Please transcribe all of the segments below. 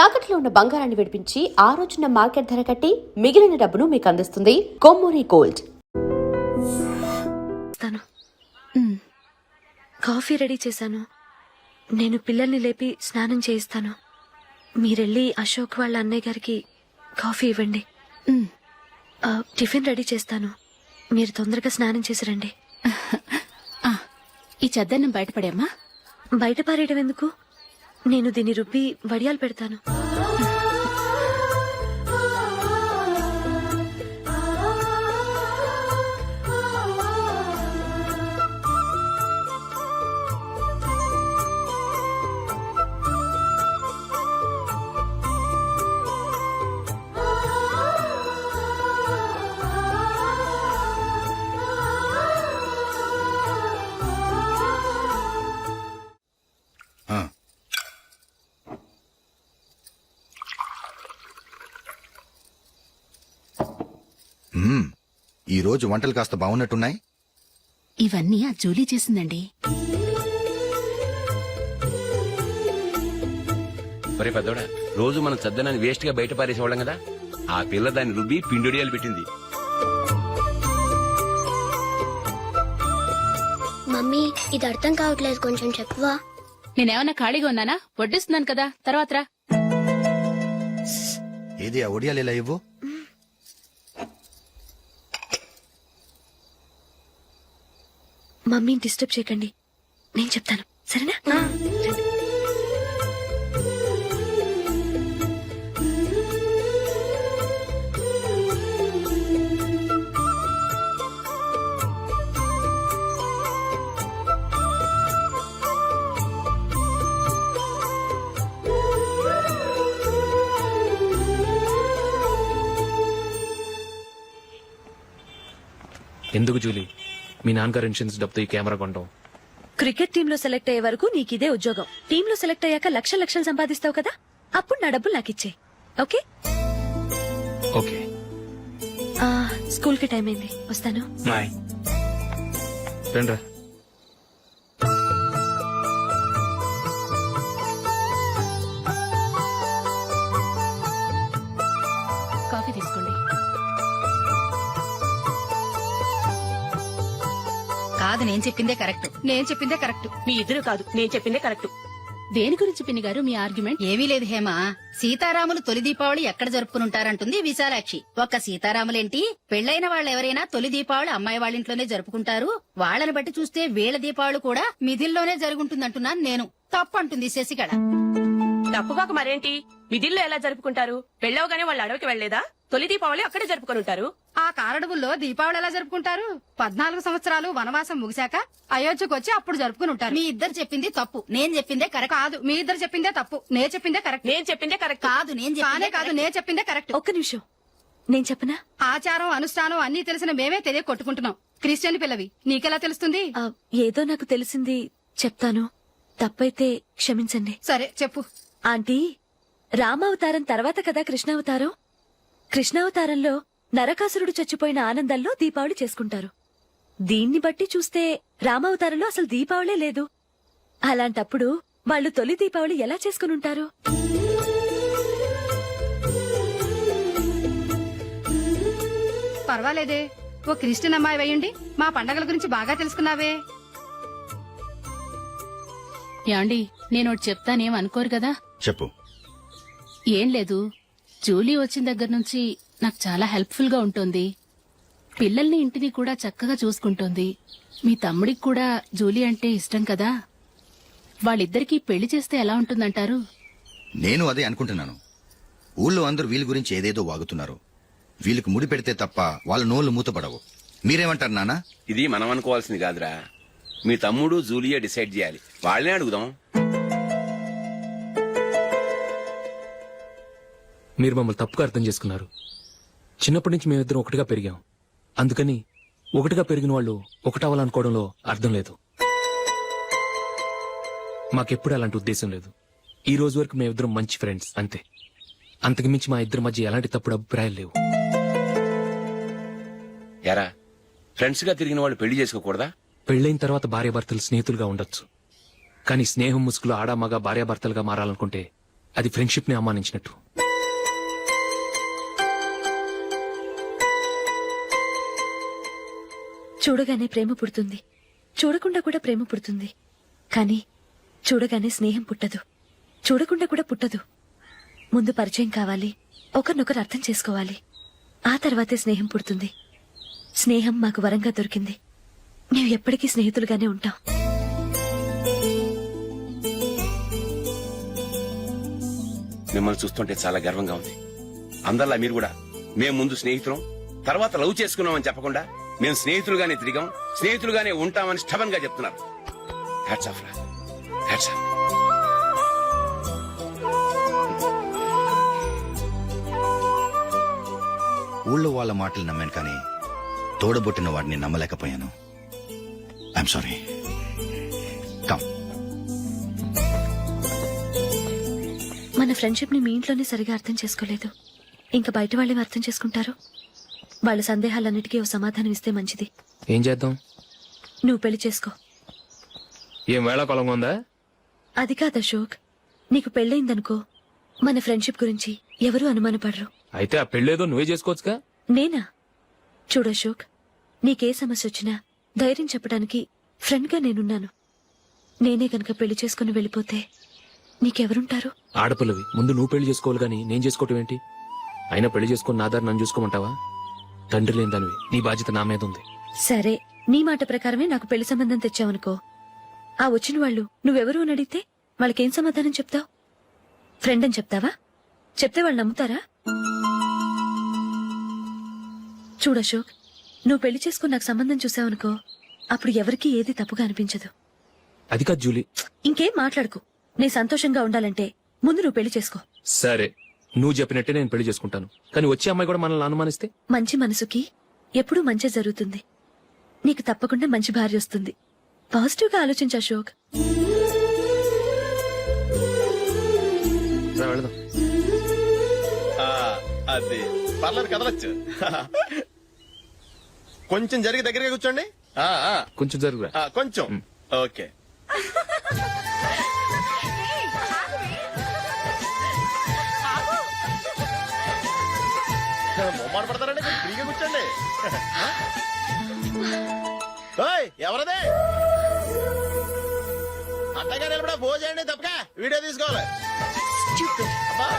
తాకట్లో ఉన్న బంగారాన్ని విడిపించి ఆ రోజున మార్కెట్ ధర కట్టి మిగిలిన డబ్బును మీకు అందిస్తుంది కొమ్మూరి గోల్డ్. కాఫీ రెడీ చేశాను. నేను పిల్లల్ని లేపి స్నానం చేయిస్తాను. మీరెళ్ళి అశోక్ వాళ్ళ అన్నయ్య గారికి కాఫీ ఇవ్వండి. టిఫిన్ రెడీ చేస్తాను. మీరు తొందరగా స్నానం చేసి రండి. ఈ చద్దన్నం బయటపడేమ్మా. బయట పారేయడం ఎందుకు? నేను దీన్ని రుబ్బి వడియాలు పెడతాను. ఈ రోజు వంటలు కాస్త బాగున్నట్టున్నాయి. ఇవన్నీ ఆ జూలీ చేసిందండి. ఒరే పెద్దోడా, రోజు మనం చద్దనాన్ని వేస్ట్ గా బయట పారేసేవాళ్ళం కదా, ఆ పిల్ల దాన్ని రుబ్బి పిండొడియాలు పెట్టింది. మమ్మీ, ఇది అర్థం కావట్లేదు, కొంచెం చెప్పవా? నేనేమన్నా ఖాళీగా ఉన్నానా? వడ్డిస్తున్నాను కదా, తర్వాత రా. ఏది ఆ ఒడియాలు ఇలా ఇవ్వు. మమ్మీని డిస్టర్బ్ చేయకండి, నేను చెప్తాను, సరేనా? ఎందుకు జూలీ, మీ నాన్నగారు ఇన్సూరెన్స్ డబ్బుతో ఈ కెమెరా కొంటాం? క్రికెట్ టీమ్ లో సెలెక్ట్ అయ్యే వరకు నీకు ఇదే ఉద్యోగం. టీమ్ లో సెలెక్ట్ అయ్యాక లక్షలు సంపాదిస్తావు కదా, అప్పుడు నా డబ్బులు నాకు ఇచ్చే. Okay okay. స్కూల్ కి టైం అయింది, వస్తాను. రండ్రా. కాఫీ తీసుకోండి. కాదు, నేను చెప్పిందే కరెక్ట్. నేను చెప్పిందే కరెక్ట్. మీ ఇద్దరు కాదు, నేను చెప్పిందే కరెక్ట్. దేని గురించి పిన్ని గారు మీ ఆర్గ్యుమెంట్? ఏమీ లేదు హేమ. సీతారాములు తొలి దీపావళి ఎక్కడ జరుపుకుంటారంటుంది విశాలాక్షి. ఒక్క సీతారాములేంటి, పెళ్లైన వాళ్ళెవరైనా తొలి దీపావళి అమ్మాయి వాళ్ళింట్లోనే జరుపుకుంటారు. వాళ్ళని బట్టి చూస్తే వీళ్ళ దీపావళి కూడా మిథిల్లోనే జరుగుంటుందంటున్నాను నేను. తప్పు అంటుంది శశికళ. తప్పుగాక మరేంటి, మిదిల్లో ఎలా జరుపుకుంటారు? పెళ్ళవగానే వాళ్ళు అడవికి వెళ్లేదా? తొలి దీపావళి అక్కడే జరుపుకొని ఉంటారు. ఆ కారడవుల్లో దీపావళి ఎలా జరుపుకుంటారు? 14 సంవత్సరాలు వనవాసం ముగిశాక అయోధ్యకు వచ్చి అప్పుడు జరుపుకుని ఉంటారు. మీ ఇద్దరు చెప్పింది తప్పు, నేను చెప్పిందే కరెక్ట్. కాదు, మీ ఇద్దరు చెప్పిందే తప్పు, నేను చెప్పిందే కరెక్ట్. నేను చెప్పిందే కరెక్ట్. కాదు, నేను చెప్పిందే కరెక్ట్. ఒక్క నిమిషం, నేను చెప్పనా? ఆచారం అనుష్ఠానం అన్ని తెలిసిన మేమే తెలియ కొట్టుకుంటున్నాం. క్రిస్టియన్ పిల్లవి, నీకెలా తెలుస్తుంది? ఏదో నాకు తెలిసింది చెప్తాను, తప్పైతే క్షమించండి. సరే చెప్పు. ఆంటీ, రామావతారం తర్వాత కదా కృష్ణావతారం. కృష్ణావతారంలో నరకాసురుడు చచ్చిపోయిన ఆనందంలో దీపావళి చేసుకుంటారు. దీన్ని బట్టి చూస్తే రామావతారంలో అసలు దీపావళే లేదు. అలాంటప్పుడు వాళ్ళు తొలి దీపావళి ఎలా చేసుకునుంటారు? పర్వాలేదే, ఓ క్రిస్టియన్ అమ్మాయి వేయండి, మా పండగల గురించి బాగా తెలుసుకున్నావే. యాండి, నేనోటి చెప్తానేం అనుకోరు కదా? చెప్పు. ఏం లేదు, జూలీ వచ్చిన దగ్గర నుంచి నాకు చాలా హెల్ప్ఫుల్ గా ఉంటుంది. పిల్లల్ని ఇంటిని కూడా చక్కగా చూసుకుంటోంది. మీ తమ్ముడికి కూడా జూలీ అంటే ఇష్టం కదా. వాళ్ళిద్దరికీ పెళ్లి చేస్తే ఎలా ఉంటుందంటారు? నేను అదే అనుకుంటున్నాను. ఊళ్ళో అందరూ వీళ్ళ గురించి ఏదేదో వాగుతున్నారు. వీళ్ళకి ముడి పెడితే తప్ప వాళ్ళ నోళ్లు మూతపడవు. మీరేమంటారు నాన్న? ఇది మనం అనుకోవాల్సింది కాదురా, మీ తమ్ముడు జూలియా డిసైడ్ చేయాలి. వాళ్ళనే అడుగుదాం. మీరు మమ్మల్ని తప్పుగా అర్థం చేసుకున్నారు. చిన్నప్పటి నుంచి మేమిద్దరం ఒకటిగా పెరిగాం. అందుకని ఒకటిగా పెరిగిన వాళ్ళు ఒకటవ్వాలనుకోవడంలో అర్థం లేదు. మాకెప్పుడు అలాంటి ఉద్దేశం లేదు. ఈ రోజు వరకు మేమిద్దరం మంచి ఫ్రెండ్స్ అంతే. అంతకుమించి మా ఇద్దరి మధ్య ఎలాంటి తప్పుడు అభిప్రాయాలు లేవు. ఎరా, ఫ్రెండ్స్ గా తిరిగిన వాళ్ళు పెళ్లి చేసుకోకూడదా? పెళ్లైన తర్వాత భార్యాభర్తలు స్నేహితులుగా ఉండొచ్చు. కానీ స్నేహం ముసుగులో ఆడామగా భార్యాభర్తలుగా మారాలనుకుంటే అది ఫ్రెండ్షిప్ ని అవమానించినట్టు. చూడగానే ప్రేమ పుడుతుంది, చూడకుండా కూడా ప్రేమ పుడుతుంది. కానీ చూడగానే స్నేహం పుట్టదు, చూడకుండా కూడా పుట్టదు. ముందు పరిచయం కావాలి, ఒకరినొకరు అర్థం చేసుకోవాలి, ఆ తర్వాతే స్నేహం పుడుతుంది. స్నేహం మాకు వరంగా దొరికింది. మేము ఎప్పటికీ స్నేహితులుగానే ఉంటాం. మిమ్మల్ని చూస్తుంటే చాలా గర్వంగా ఉంది. అందరిలా మీరు కూడా మేము ముందు స్నేహితులం, తర్వాత లవ్ చేసుకున్నామని చెప్పకుండా మేము స్నేహితులుగానే తిరిగాం, స్నేహితులుగానే ఉంటామని స్టబన్ గా చెప్తున్నారు. హ్యాట్స్ ఆఫ్ రా, హ్యాట్స్ ఆఫ్. ఊళ్ళో వాళ్ళ మాటలు నమ్మాను కానీ తోడబుట్టిన వాడిని నమ్మలేకపోయాను. I'm sorry. కమ్. మన ఫ్రెండ్షిప్ ని మీ ఇంట్లోనే సరిగా అర్థం చేసుకోలేదు, ఇంకా బయట వాళ్ళేవి అర్థం చేసుకుంటారు. వాళ్ళ సందేహాలన్నిటికీ ఓ సమాధానం ఇస్తే మంచిది. ఏం చేద్దాం? నువ్వు పెళ్లి చేసుకో. ఏం వేళాకొలంగా ఉందా? అది కాదు అశోక్, నీకు పెళ్ళయిందనుకో, మన ఫ్రెండ్షిప్ గురించి ఎవరూ అనుమానపడరు. అయితే ఆ పెళ్ళేదో నువ్వే చేసుకోవచ్చుగా. నేనా? చూడు అశోక్, నీకే సమస్య వచ్చినా ధైర్యం చెప్పడానికి ఫ్రెండ్ గా నేనున్నాను. నేనే గనక పెళ్లి చేసుకుని వెళ్ళిపోతే నీకెవరుంటారు? ఆడపిల్లవి, ముందు నువ్వు పెళ్లి చేసుకోవాలి గానీ నేను చేసుకోవటం ఏంటి? అయినా పెళ్లి చేసుకుని నా దారి నన్ను చూసుకోమంటావా? తండ్రి లేని దానివి, నీ బాధ్యత నా మీద ఉంది. సరే, నీ మాట ప్రకారమే నాకు పెళ్లి సంబంధం తెచ్చావనుకో, ఆ వచ్చిన వాళ్ళు నువ్వెవరు అని అడిగితే వాళ్ళకేం సమాధానం చెప్తావు? ఫ్రెండ్ అని చెప్తావా? చెప్తే వాళ్ళు నమ్ముతారా? చూడు అశోక్, నువ్వు పెళ్లి చేసుకుని నాకు సంబంధం చూసావనుకో, అప్పుడు ఎవరికీ ఏది తప్పుగా అనిపించదు. అది కాదు జూలీ. ఇంకేం మాట్లాడుకు. నేను సంతోషంగా ఉండాలంటే ముందు నువ్వు పెళ్లి చేసుకో. సరే, నువ్వు చెప్పినట్టే నేను పెళ్లి చేసుకుంటాను. కానీ వచ్చే అమ్మాయి కూడా మనల్ని అనుమానిస్తే? మంచి మనసుకి ఎప్పుడూ మంచి జరుగుతుంది. నీకు తప్పకుండా మంచి భార్య వస్తుంది. పాజిటివ్ గా ఆలోచించు అశోక్. రా, వెళదాం. అది పర్లేదు, కదలొచ్చు. కొంచెం జరిగి దగ్గరగా కూర్చోండి. కొంచెం జరుగురా. కొంచెం. ఓకే. మొమ్మాట పడతారండి, కొంచెం ఫ్రీగా కూర్చోండి. ఓయ్, ఎవరదే? అట్టగా నిలబడా భోజనండి, తప్పగా వీడియో తీసుకోవాలి. అబ్బా.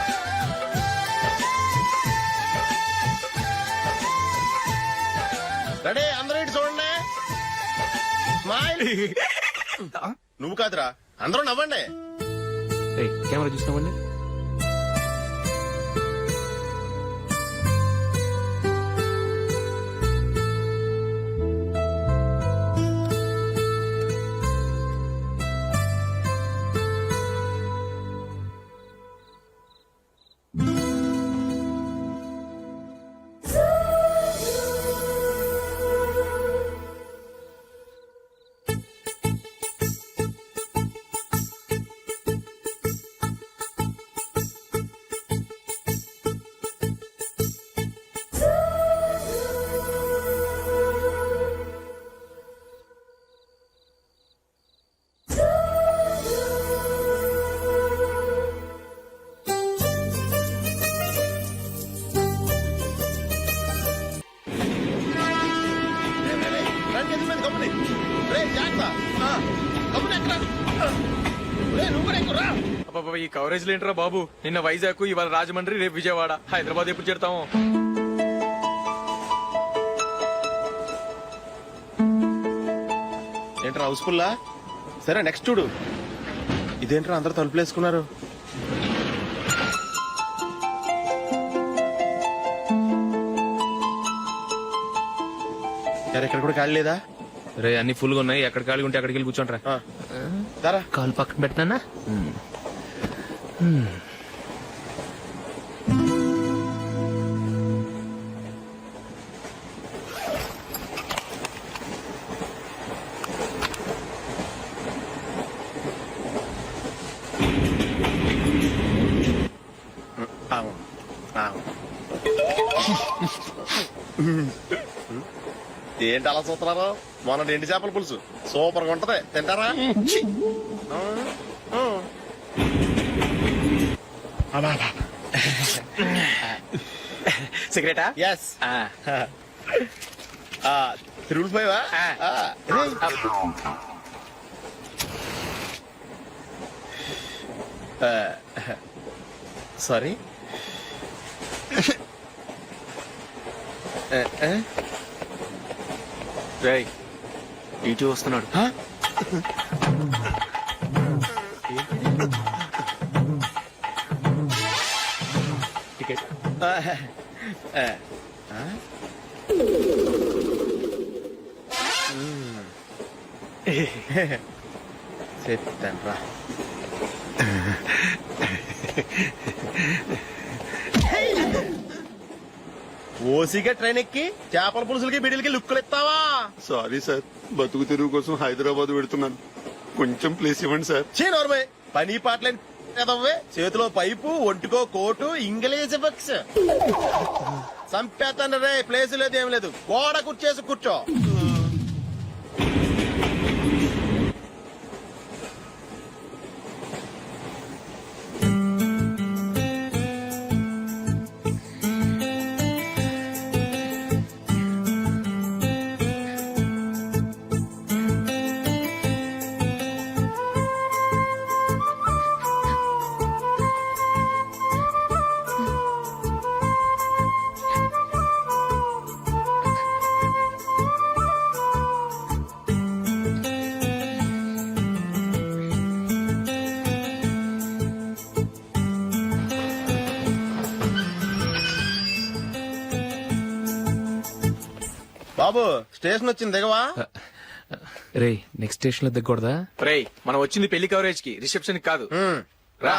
రెడీ, అందరూ ఇటు చూడండి. స్మైల్. నువ్వు కాదురా, అందరూ నవ్వండి. ఏయ్, కెమెరా చూసినామండి. ఈ కవరేజ్ లేంట్రా బాబు. నిన్న వైజాగ్, ఇవాళ రాజమండ్రి, రేపు విజయవాడ, హైదరాబాద్ ఎప్పుడు చేరుతాము? ఏంట్రా హౌస్ఫుల్లా? సరే, నెక్స్ట్ చూడు. ఇదేంట్రా అందరు తలుపులు వేసుకున్నారు? ఎక్కడ కూడా ఖాళీ లేదా? రే, అన్ని ఫుల్ గా ఉన్నాయి. ఎక్కడ ఖాళీ ఉంటే అక్కడికి వెళ్ళి కూర్చోండి. కాలు పక్కన పెట్టినా. ఏంటి అలా చూస్తున్నారు? మొన్న ఎండి చేపల పులుసు సూపర్ గా ఉంటది, తింటారా? సిగరెటా ఎస్ తిరుగుపోయావా సారీ రేయ్ ఇటు వస్తున్నాడు. టికెట్ చెప్తాను రా. ఓసిగా ట్రైన్ ఎక్కి చేపల పులుసులకి బిడిలకి లుక్కులు ఇస్తావా? సారీ సార్, బతుకు తెరువు కోసం హైదరాబాద్ పెడుతున్నాను, కొంచెం ప్లేస్ ఇవ్వండి సార్. నోర్మే పని పాటలేని కదవ్వే, చేతిలో పైపు, ఒంటికో కోటు, ఇంగ్లీష్ బుక్స్. సంపేతాను రే, ప్లేస్ లేదు ఏం లేదు, గోడ కుర్చేసి కూర్చో. బాబు స్టేషన్ వచ్చింది దిగవా? రే నెక్స్ట్ స్టేషన్ లో దిగకూడదా? రేయ్ మనం వచ్చింది పెళ్లి కవరేజ్ కి, రిసెప్షన్ కి కాదు. రా.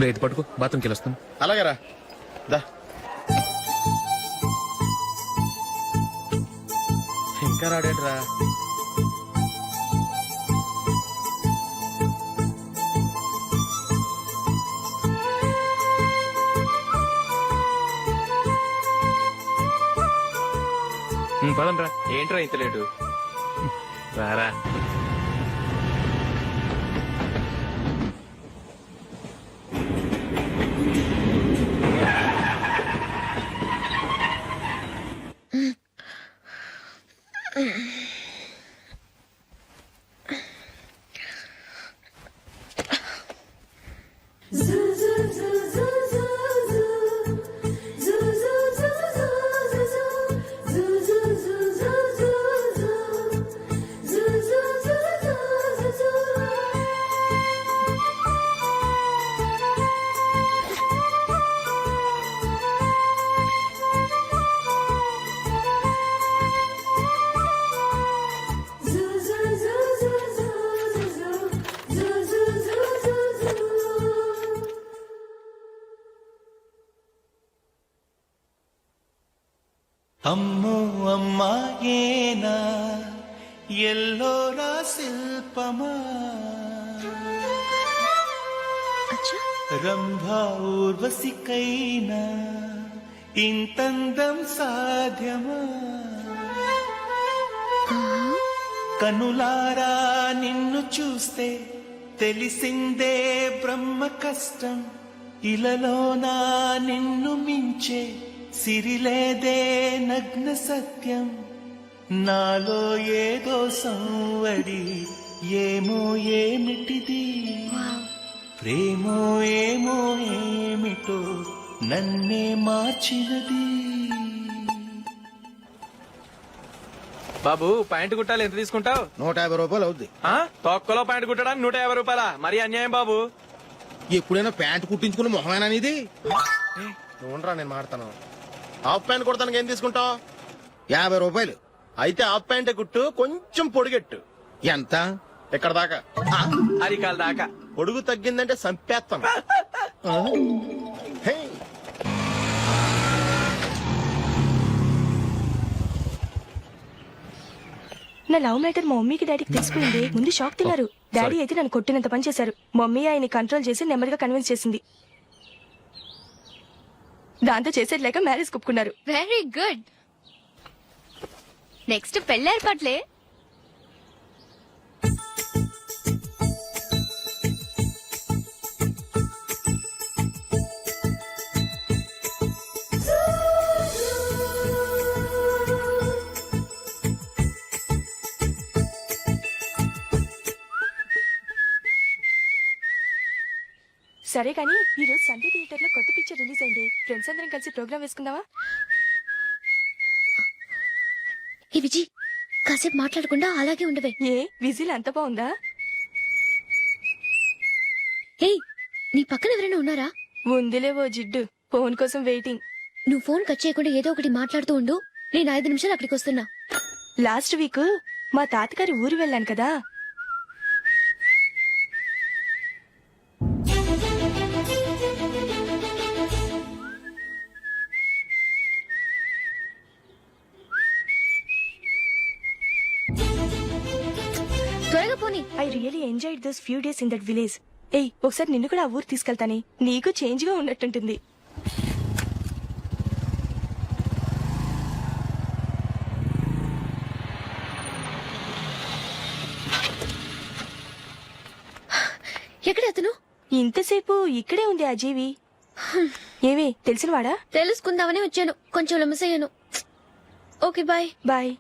రే ఇది పట్టుకో, బాత్రూమ్కి వెళ్ళొస్తాను. అలాగే రా. దా. ఇంకా రాడేట్రా? పదండ్రా. ఏంట్రా ఇంత లేటు? రారా. అమ్మో అమ్మాయేనా ఎల్లోరా శిల్పమా, రంభా ఊర్వశికైనా ఇంతందం సాధ్యమా, కనులారా నిన్ను చూస్తే తెలిసిందే బ్రహ్మ కష్టం, ఇలలోనా నిన్ను మించే సిరిలేదే నగ్న సత్యం, నాలో ఏదో సంవడి ఏమో ఏమిటిది, ప్రేమో ఏమో ఏమిటో నన్నే మార్చినది. బాబు ప్యాంటు కుట్టాలి, ఎంత తీసుకుంటావు? 150 రూపాయలు అవుద్ది. తొక్కలో ప్యాంటు కుట్టడానికి 150 రూపాయల? మరి అన్యాయం బాబు. ఎప్పుడైనా ప్యాంట్ కుట్టించుకుని మొహమేనా ఇది? ఉండరా నేను మాడతాను. హాఫ్ ప్యాంట్ కుడతానికి ఏం తీసుకుంటావు? 50 రూపాయలు. అయితే హాఫ్ ప్యాంటే కుట్టు, కొంచెం పొడిగెట్టు. ఎంత? ఇక్కడ దాకా, అరికాల దాకా. పొడుగు తగ్గిందంటే సంపేస్తాను. హే. నా లవ్ మ్యాటర్ మా మమ్మీకి డాడీకి తెలిసిపోయింది. ముందు షాక్ తిన్నారు. డాడీ అయితే నన్ను కొట్టినంత పని చేశారు. మమ్మీ ఆయన్ని కంట్రోల్ చేసి నెమ్మదిగా కన్విన్స్ చేసింది. దాంతో చేసేది లేక మ్యారేజ్ ఒప్పుకున్నారు. Very good. నెక్స్ట్ పెళ్లి ఏర్పాట్లే. సరే కానీ ఈ రోజు సండే థియేటర్ లో కొత్త పిక్చర్ రిలీజ్ అయింది. ఫ్రెండ్స్ అందరం కలిసి ప్రోగ్రామ్ వేసుకుందామా? ఈ విజి కాసేపు మాట్లాడకుండా అలాగే ఉండవే. ఏ విజిల్ అంత బాగుందా? ఏయ్, నీ పక్కన ఎవరైనా ఉన్నారా? ఉందిలే ఓ జిడ్డు, ఫోన్ కోసం వెయిటింగ్. నువ్వు ఫోన్ కట్ చేయకుండా ఏదో ఒకటి మాట్లాడుతూ ఉండు. నేను 5 నిమిషాలు అక్కడికి వస్తున్నా. లాస్ట్ వీక్ మా తాతగారి ఊరు వెళ్ళాను కదా. త్వరగా పోనీ. I really enjoyed those few days in that village. ఏయ్, ఒకసారి నిన్ను కూడా ఆ ఊరు తీసుకెళ్తానే, నీకు చేంజ్ గా ఉన్నట్టుంటుంది. ఎక్కడ అతను? ఇంతసేపు ఇక్కడే ఉంది ఆ జీవి. ఏవే తెలిసినవాడా? తెలుసుకుందామని వచ్చాను, కొంచెం లెమసయ్యాను. Okay bye. బాయ్.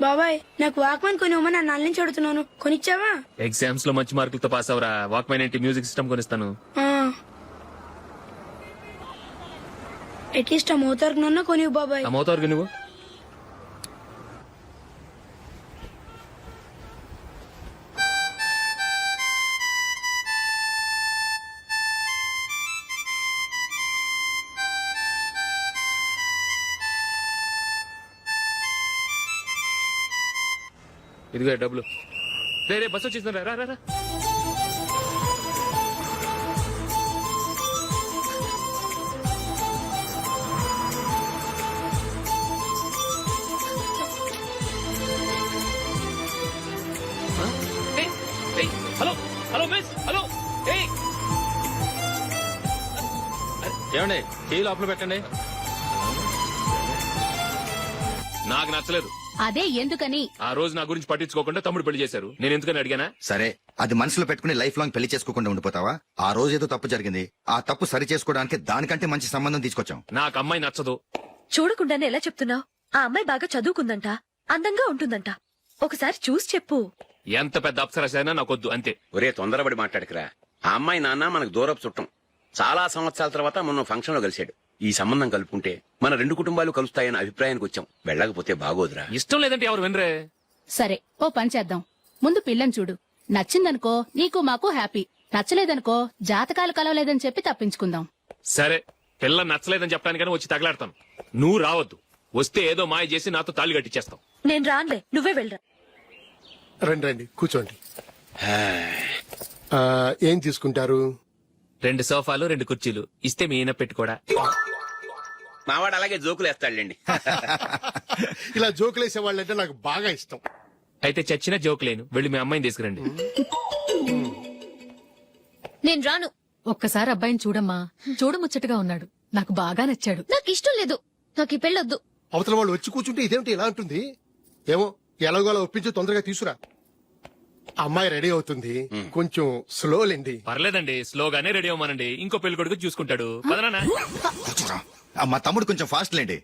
బాబాయ్, నాకు వాక్మన్ కొనివ్వమని నా నాన్న నుంచి అడుగుతున్నాను. కొనిచ్చావా? ఎగ్జామ్స్ లో మంచి మార్కులతో పాస్ అవరా. వాక్మెన్ ఏంటి, మ్యూజిక్ సిస్టమ్ కొనిస్తాను. అట్లీస్ట్ ఆ మోతార్కు నన్న కొనివ్వు బాబాయ్. అమ్మవుతారు నువ్వు. ఇదిగో డబ్బులు. రే బస్ వచ్చేసింది, రా రా రా. Hello hello miss, hello. ఏమండి, టీ లోపల పెట్టండి. నాకు నచ్చలేదు. అదే ఎందుకని? ఆ రోజు నా గురించి పట్టించుకోకుండా తమ్ముడు పెళ్లి చేశారు. నేను ఎందుకని అడిగానా? సరే, అది మనసులో పెట్టుకుని లైఫ్ లాంగ్ పెళ్లి చేసుకోకుండా ఉండిపోతావా? ఆ రోజు ఏదో తప్పు జరిగింది, ఆ తప్పు సరి చేసుకోవడానికి దానికంటే మంచి సంబంధం తీసుకొచ్చాం. నాకు అమ్మాయి నచ్చదు. చూడకుండానే ఎలా చెప్తున్నావు? ఆ అమ్మాయి బాగా చదువుకుందంట, అందంగా ఉంటుందంట. ఒకసారి చూసి చెప్పు. ఎంత పెద్ద అప్సరసైనా నాకొద్దు, అంతే. ఒరే తొందరపడి మాట్లాడకురా. ఆ అమ్మాయి నాన్న మనకు దూరపు చుట్టం. చాలా సంవత్సరాల తర్వాత మొన్న ఫంక్షన్ లో కలిశాడు. ఈ సంబంధం కలుపుకుంటే మన 2 కుటుంబాలు కలుస్తాయన్న అభిప్రాయానికి వచ్చాం. వెళ్ళకపోతే బాగోదురా. ఇష్టం లేదంటే ఎవరు వినరే. సరే, ఓ పని చేద్దాం. ముందు పిల్లని చూడు. నచ్చిందనుకో నీకు మాకు హ్యాపీ. నచ్చలేదనుకో జాతకాలు కలవలేదని చెప్పి తప్పించుకుందాం. సరే, పిల్ల నచ్చలేదని చెప్పడానికని వచ్చి తగలాడతాను. నువ్వు రావద్దు. వస్తే ఏదో మాయ చేసి నాతో తాళి కట్టించేస్తావు. నేను రానులే, నువ్వే వెళ్ళరా. రండి రండి కూర్చోండి. ఏం తీసుకుంటారు? 2 సోఫాలు 2 కుర్చీలు ఇస్తే మీ ఈయన పెట్టుకోడా. మావాడు అలాగే జోకులు వేస్తాడులేండి. ఇలా జోకులేసే వాళ్ళంటే నాకు బాగా ఇష్టం. అయితే చచ్చిన జోక్ లేను. వెళ్ళి మీ అమ్మాయిని తీసుకురండి. నేను రాను. ఒక్కసారి అబ్బాయిని చూడమ్మా. చూడముచ్చటగా ఉన్నాడు. నాకు బాగా నచ్చాడు. నాకు ఇష్టం లేదు. నాకు ఈ పెళ్ళొద్దు. అవతల వాళ్ళు వచ్చి కూర్చుంటే ఇదేమిటి ఇలా ఉంటుంది? ఏమో ఎలాగో అలా ఒప్పించి తొందరగా తీసుకురా. అమ్మాయి రెడీ అవుతుంది, కొంచెం స్లో లేండి. పర్లేదండి, స్లోగానే రెడీ అవ్వమనండి. ఇంకో పెళ్లి కొడుకు చూసుకుంటాడు. పదనా. కూర్చోరా. మా తమ్ముడు కొంచెం ఫాస్ట్ లేండి.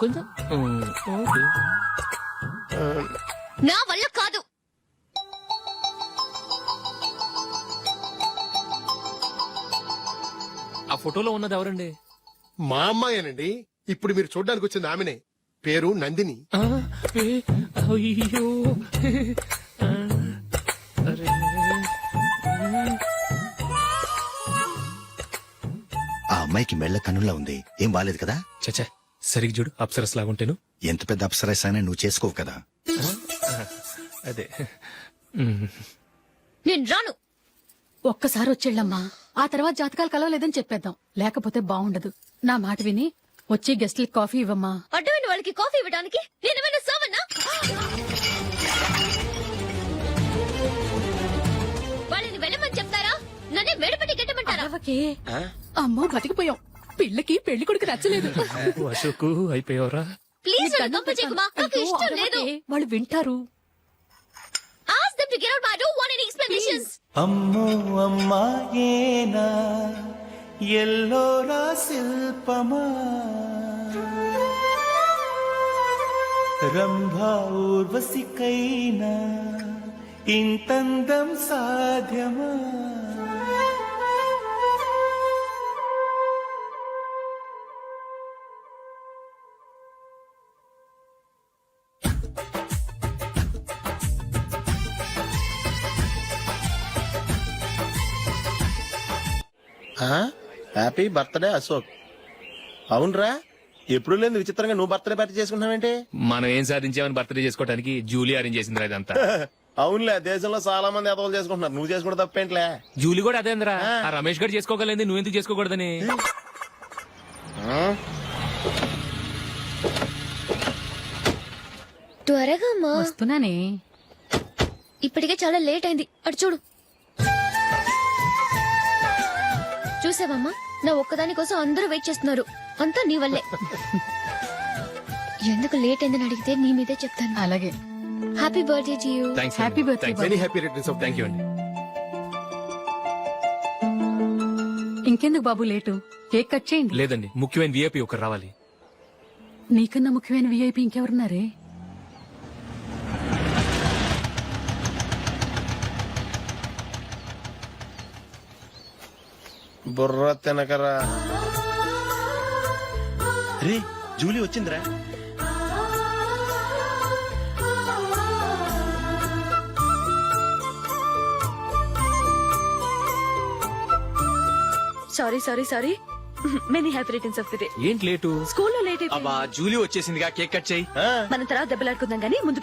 కొంచెం నా వల్ల కాదు. ఆ ఫోటోలో ఉన్నది ఎవరండి? మా అమ్మాయేనండి. ఇప్పుడు మీరు చూడడానికి వచ్చింది ఆమెనే. పేరు నందిని. అయ్యో, ఆ అమ్మాయికి మెళ్ళ కన్నులా ఉంది. ఏం బాలేదు కదా? చచ్చా, సరిగ్గా చూడు. అప్సరస్ లాగుంటేను. ఎంత పెద్ద అప్సరస్ అయినా నువ్వు చేసుకోవు కదా. అదే. నేను రాను. ఒక్కసారి వచ్చేళ్ళమ్మా ఆ తర్వాత జాతకాలు కలవలేదని చెప్పేద్దాం లేకపోతే బాగుండదు నా మాట విని వచ్చి గెస్ట్లకి కాఫీ ఇవ్వమ్మా. అడ్డమైన వాళ్ళకి కాఫీ ఇవ్వడానికి నేనేమైనా సోమన్నా? వాళ్ళని వెళ్ళమని చెప్తారా? నన్నే మేడపట్టి గెట్టమంటారా? అరవకే. అమ్మో బతికిపోయాం. పిల్లకి పెళ్లి కొడుకు నచ్చలేదు. అశోక్ అయిపోయావరా? ప్లీజ్ నన్ను పంపించేకుమా, నాకు ఇష్టం లేదు. వాళ్ళు వింటారు. Ask them to get out, but I don't want any explanations. అమ్మో అమ్మాయేనా ఎల్లోరా శిల్పమా రంభా ఊర్వశికైనా ఇంతందం సాధ్యమా? Happy birthday Ashok. అవునరా, ఎప్పుడు లేదు విచిత్రంగా నువ్వు బర్త్డే పార్టీ చేసుకుంటున్నావేంటి? మనం ఏం సాధించామని బర్త్డే చేసుకోవడానికి జూలీ అరేంజ్ చేసిందిరా ఇదంతా. అవునులే, దేశంలో చాలా మంది ఎదవలు చేసుకుంటున్నారు, నువ్వు చేసుకుంటే తప్పేంట్లే. జూలీ కూడా అదేంద్రా, ఆ రమేష్ గారు చేసుకోగలేదు నువ్వెందుకు చేసుకోకూడదని. త్వరగా అమ్మా, వస్తున్నానే. ఇప్పటికే చాలా లేట్ అయింది. అటు చూడు. చూసావమ్మా, నా ఒక్కదాని కోసం అందరూ వెయిట్ చేస్తున్నారు. అంతా నీ వల్లే. ఎందుకు లేట్ అయిందని అడిగితే నీ మీదే చెప్తాను. అలాగే. Happy birthday to you. Happy birthday. Thank you అండి. ఇంకెందుకు బాబు లేటు, కేక్ కట్ చేయండి. లేదండి, ముఖ్యమైన విఐపి ఒకరు రావాలి. నీకన్నా ముఖ్యమైన విఐపి ఇంకెవరున్నారే? బుర్ర తినకరా. రే జూలీ వచ్చిందిరా. Sorry many happy returns of the day. ఏంటి లేటు? స్కూల్లో లేట్ అయిపోయింది. అబ్బా జూలీ వచ్చేసిందిగా, కేక్ కట్ చేయి. మనం తర్వాత దెబ్బలాడుకుందాం గానీ ముందు